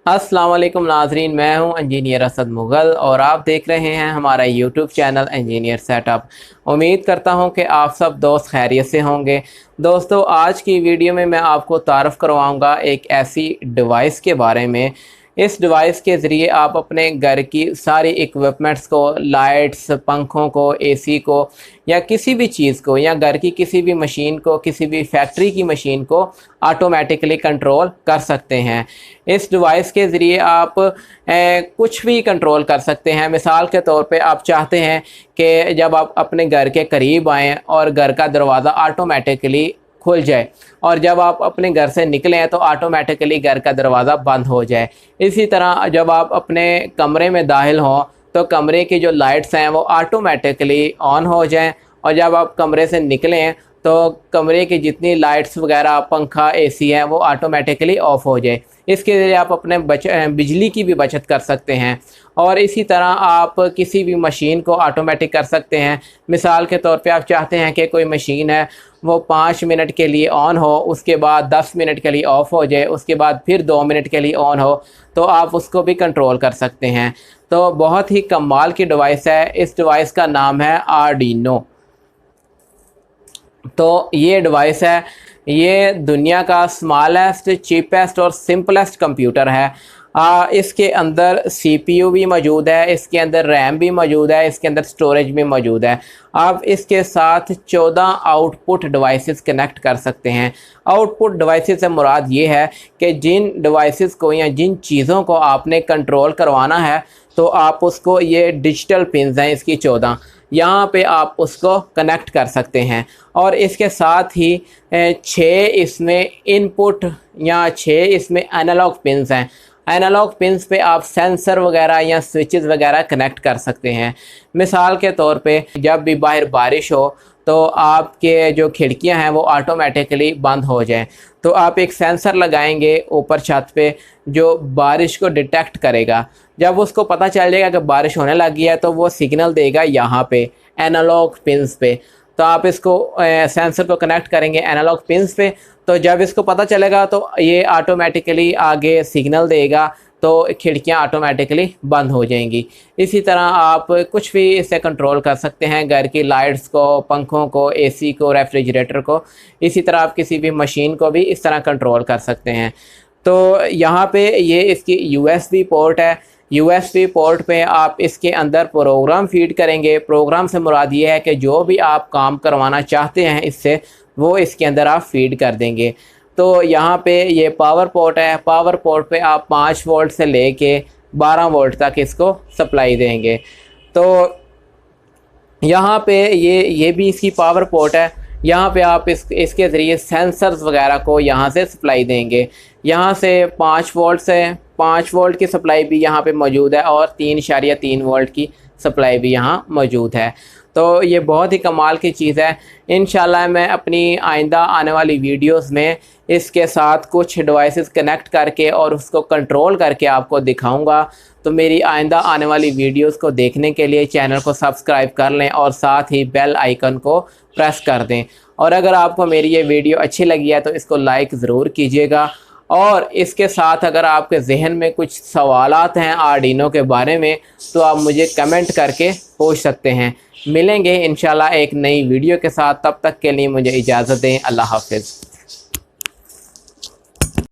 अस्सलाम वालेकुम नाजरीन, मैं हूं इंजीनियर असद मुग़ल और आप देख रहे हैं हमारा यूट्यूब चैनल इंजीनियर सेटअप। उम्मीद करता हूं कि आप सब दोस्त खैरियत से होंगे। दोस्तों, आज की वीडियो में मैं आपको तारुफ़ करवाऊंगा एक ऐसी डिवाइस के बारे में। इस डिवाइस के ज़रिए आप अपने घर की सारी इक्विपमेंट्स को, लाइट्स, पंखों को, एसी को या किसी भी चीज़ को, या घर की किसी भी मशीन को, किसी भी फैक्ट्री की मशीन को ऑटोमेटिकली कंट्रोल कर सकते हैं। इस डिवाइस के ज़रिए आप कुछ भी कंट्रोल कर सकते हैं। मिसाल के तौर पे आप चाहते हैं कि जब आप अपने घर के करीब आएँ और घर का दरवाज़ा ऑटोमेटिकली खुल जाए, और जब आप अपने घर से निकलें तो ऑटोमेटिकली घर का दरवाज़ा बंद हो जाए। इसी तरह जब आप अपने कमरे में दाखिल हों तो कमरे की जो लाइट्स हैं वो ऑटोमेटिकली ऑन हो जाएं, और जब आप कमरे से निकलें तो कमरे की जितनी लाइट्स वगैरह, पंखा, एसी हैं वो ऑटोमेटिकली ऑफ़ हो जाए। इसके ज़रिए आप अपने बिजली की भी बचत कर सकते हैं। और इसी तरह आप किसी भी मशीन को ऑटोमेटिक कर सकते हैं। मिसाल के तौर पे आप चाहते हैं कि कोई मशीन है वो 5 मिनट के लिए ऑन हो, उसके बाद 10 मिनट के लिए ऑफ़ हो जाए, उसके बाद फिर 2 मिनट के लिए ऑन हो, तो आप उसको भी कंट्रोल कर सकते हैं। तो बहुत ही कमाल की डिवाइस है। इस डिवाइस का नाम है आर्डिनो। तो ये डिवाइस है, ये दुनिया का स्मॉलेस्ट, चीपेस्ट और सिंपलेस्ट कंप्यूटर है। इसके अंदर सीपीयू भी मौजूद है, इसके अंदर रैम भी मौजूद है, इसके अंदर स्टोरेज भी मौजूद है। आप इसके साथ 14 आउटपुट डिवाइसेस कनेक्ट कर सकते हैं। आउटपुट डिवाइसेस से मुराद ये है कि जिन डिवाइसेस को या जिन चीज़ों को आपने कंट्रोल करवाना है तो आप उसको, ये डिजिटल पिन्स हैं इसकी 14, यहाँ पे आप उसको कनेक्ट कर सकते हैं। और इसके साथ ही 6 इसमें इनपुट या 6 इसमें एनालॉग पिन्स हैं। एनालॉग पिन्स पे आप सेंसर वगैरह या स्विचेस वगैरह कनेक्ट कर सकते हैं। मिसाल के तौर पे जब भी बाहर बारिश हो तो आपके जो खिड़कियां हैं वो ऑटोमेटिकली बंद हो जाएं, तो आप एक सेंसर लगाएंगे ऊपर छत पे जो बारिश को डिटेक्ट करेगा। जब उसको पता चल जाएगा कि बारिश होने लगी है तो वो सिग्नल देगा यहाँ पे एनालॉग पिन्स पे। तो आप इसको सेंसर को कनेक्ट करेंगे एनालॉग पिन्स पे, तो जब इसको पता चलेगा तो ये ऑटोमेटिकली आगे सिग्नल देगा, तो खिड़कियाँ ऑटोमेटिकली बंद हो जाएंगी। इसी तरह आप कुछ भी इससे कंट्रोल कर सकते हैं, घर की लाइट्स को, पंखों को, एसी को, रेफ्रिजरेटर को। इसी तरह आप किसी भी मशीन को भी इस तरह कंट्रोल कर सकते हैं। तो यहाँ पे ये इसकी यूएसबी पोर्ट है। यूएसबी पोर्ट पे आप इसके अंदर प्रोग्राम फीड करेंगे। प्रोग्राम से मुराद ये है कि जो भी आप काम करवाना चाहते हैं इससे, वो इसके अंदर आप फीड कर देंगे। तो यहाँ पे ये पावर पोर्ट है। पावर पोर्ट पे आप 5 वोल्ट से लेके 12 वोल्ट तक इसको सप्लाई देंगे। तो यहाँ पे ये भी इसकी पावर पोर्ट है। यहाँ पे आप इसके ज़रिए सेंसर्स वगैरह को यहाँ से सप्लाई देंगे। यहाँ से 5 वोल्ट की सप्लाई भी यहाँ पे मौजूद है, और 3.3 वोल्ट की सप्लाई भी यहाँ मौजूद है। तो ये बहुत ही कमाल की चीज़ है। इंशाल्लाह मैं अपनी आइंदा आने वाली वीडियोस में इसके साथ कुछ डिवाइसेस कनेक्ट करके और उसको कंट्रोल करके आपको दिखाऊंगा। तो मेरी आइंदा आने वाली वीडियोस को देखने के लिए चैनल को सब्सक्राइब कर लें और साथ ही बेल आइकन को प्रेस कर दें। और अगर आपको मेरी ये वीडियो अच्छी लगी है तो इसको लाइक ज़रूर कीजिएगा। और इसके साथ अगर आपके जहन में कुछ सवालात हैं आर्डिनो के बारे में तो आप मुझे कमेंट करके पूछ सकते हैं। मिलेंगे इंशाल्लाह एक नई वीडियो के साथ, तब तक के लिए मुझे इजाज़त दें। अल्लाह हाफ़िज़।